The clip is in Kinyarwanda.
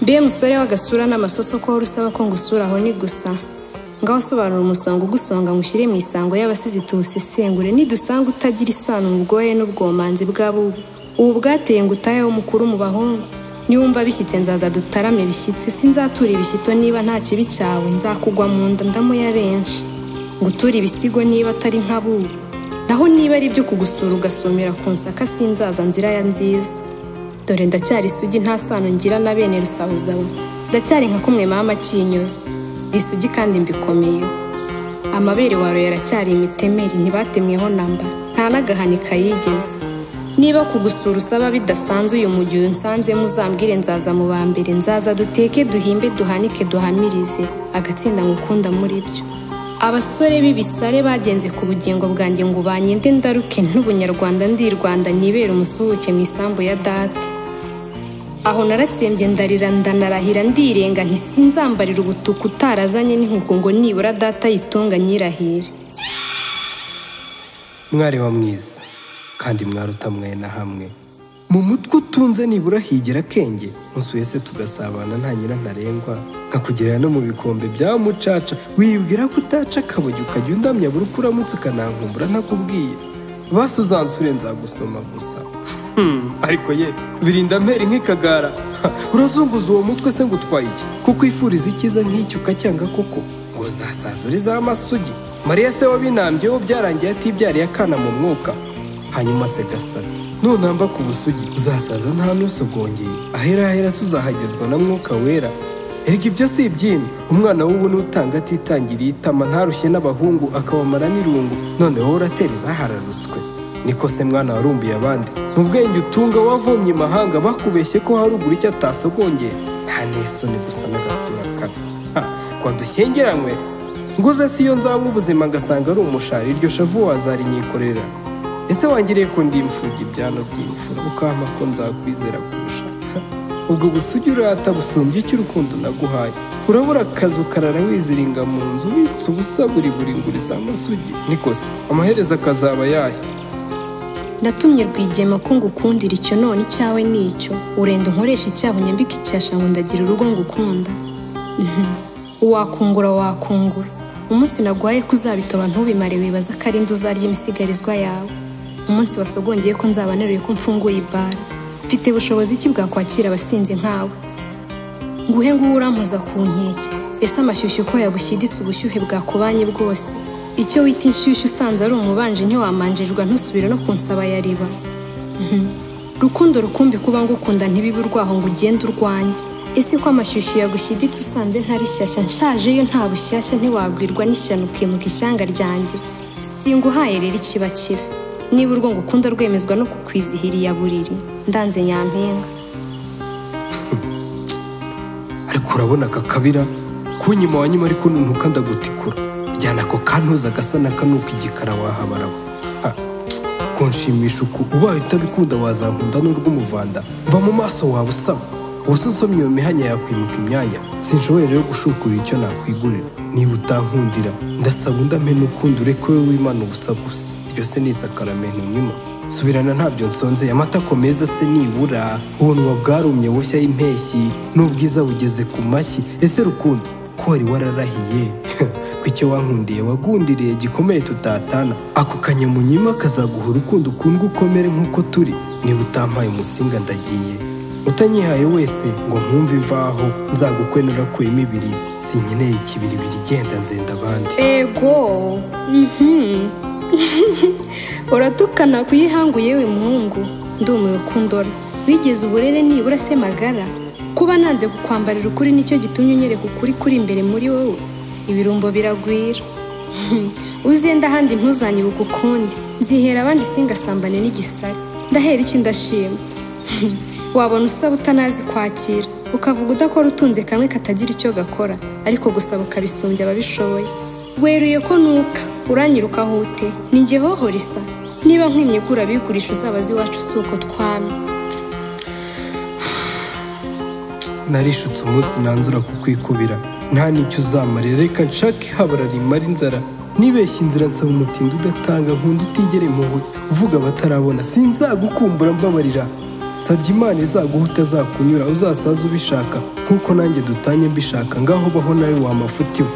Mbe musore w'agasura n'amasoso ko urusaba ko ngusura aho ni gusa ngaho sobanura umusongo ugusonga ngushyire mu isango y'abasizi tuwusesengure nidusanga utagira isano ubwoye n'ubwomanzi bwabo ubu bwateye ngo utayeho mukuru mu bahungu niwumva bishyitse nzaza dutarame bishyitse sinzatura ibishyito niba nta kibi cyawe nzakugwa mu nda ndamuya benshi ngutura ibisigo niba atari nk'abubu naho niba ari byo kugusura ugasumira ku nsaka sinzaza nzira ya nziza dore ndacyari isugi nta sano ngira na bene rusahuzawe ndacyari nka kumwe mama kinyoza isugi kandi mbikomeye amabere waro yaracyari imitemeri ntibatemweho namba nta n'agahani kayigeze niba kugusura usaba bidasanzwe uyu mu gihe unsanze muzambwire nzaza mu ba mbere nzaza duteke duhimbe duhanike duhamirize agatsinda ngukunda muri byo abasore b'ibisare bagenze ku bugingo bwanjye ngo banyende ndaruke n'ubunyarwanda ndi Rwanda nibera umusuhuke mu isambu ya data aho naratsembye ndarira ndanarahira ndirenga ntisinzambarira ubutuku utarazanye n'inkuko ngo nibura data yitunga nyirahire mwari wa mwiza kandi mwaruta mwena hamwe mu mutwe utunze nibura higera kenge musuye se tugasabana nta nyina ntarengwa nkakugerera no mu bikombe bya mucaca wibwira ko utaca akabogi ukajya undamya buri uko uramutse ukanankumbura ntakubwiye basi uzansure nzagusoma gusa ariko ye birinda mperi nk'ikagara urazunguza uwo mutwe se ngo utwaye iki kuko ifuriza icyiza nk'icyo ukacyanga koko ngo uzasaza uri za masugi Mariya se wabinambyeho byarangiye atibyariye akana mu mwuka hanyuma se gasara nunamba ku busugi uzasaza nta nusogongeye ahera se uzahagezwa na mwuka wera erega ibyo si ibyino umwana w'ubu n'utanga atitangiriye itama ntarushye n'abahungu akabamara n'irungu noneho uratera izahararuswe niko se mwana warumbiye abandi mu bwenge utunga wavomye imahanga bakubeshye ko haruguru icyo atasogongeye nta n'isoni gusa n'agasura kabi kwa dushyengiranywe nguze si yo nzanywa ubuzima ngasanga ari umushari iryo shavu wazarinyikorera ese wangiriye ko ndi imfugi ibyano by'imfura ukampa ko nzakwizera kurusha ubwo busugi urata busumbye icyo urukundo naguhaye urabura akazi ukarara wiziringa mu nzu ubitse ubusa buri nguriza amasugi nikose amaherezo akazaba yahe ndatumye Rwigema ko ngukundira icyo none icyawe nicyo urenda unkoresha icyaha unyambika icyasha ngo ndagira urugo ngukunda wakungura umunsi naguhaye ko uzabitoba ntubimare wibaza ko ari nde uzarya imisigarizwa yawe umunsi wasogongeye ko nzabaneruye ko mfunguye ibara mfite ubushobozi ki bwakwakira abasinzi nkawe nguhe nguwo urampoza ku nkeke ese amashyushyu ko yagushyiditse ubushyuhe bwakubanye bwose icyo wita inshyushyu usanze ari umubanje ntiwamanjirwa ntusubire no kunsaba yariba rukundo rukumbi kuba ngukunda ntibibe urwaho ngo ugende urwanjye ese ko amashyushyu yagushyiditse usanze ntari shyashya nshajeyo nta bushyashya ntiwagwirwa n'ishyano ukimuka ishyanga ryanjye singuhaye rero ikibakira niba urwo ngukunda rwemezwa no kukwizihiriya buriri ndanze nyampinga ariko urabona kakabira kunyima wanyuma ariko nuntuka ndagutikura jyana ko kantuza gasa n'akanuka igikara wahabaraba kunshimisha uku ubaye utabikunda wazankunda n'urw'umuvanda mva mu maso wawe usaba ubusa nsomye iyo mihanya yakwimuka imyanya sinshoboye rero gushukura icyo nakwigurira niba utankundira ndasaba undampe n'ukundi ureke wowe wimana ubusa gusa iryo se ni isakaramento nyuma subirana ntabyo nsonzeye amatako meza se nibura ubunwa bwarumye bushya y'impeshyi n'ubwiza bugeze ku mashyi ese rukundo ko wari wararahiye ko icyo wankundiye wagundiriye gikomeye tutatana ako kanyamunyima kazaguha urukundo ukundwa ukomere nk'uko turi niba utampaye umusinga ndagiye utanyihaye wese ngo nkumve imvaho nzagukwenura kuyemo ibiri sinkeneye ikibiribiri genda nzenda abandi ego uratukana kuyihangu yewe muhungu ndumiwe kundora wigeze uburere nibura se magara kuba nanze kukwambarira ukuri nicyo gitumye unyereka ukuri kuri imbere muri wowe ibirumbo biragwira uzenda ahandi ntuzanyibuka ukundi nzihera abandi singasambane n'igisare ndahera iki ndashima wabona usaba utanazi kwakira ukavuga udakora utunze kamwe katagira icyo gakora ariko gusaba ukabisumbya ababishoboye weruye ko nuka uranyiruka hute ninjye hohora isa niba nkwimye gura bigurisha uzabazi iwacu si uko twame narishutse umunsi nanzura kukwikubira nta n'icyo uzamarira, reka nshake habara rimara inzara, nibeshye inzira nsaba umutindi udatanga, nkunda utigere impuhwe uvuga abatarabona, sinzagukumbura mbabarira, nsabye Imana izaguha utazakunyura, uzasaza ubishaka nk'uko nanjye dutanye mbishaka, ngaho baho nawe wa mafuti we.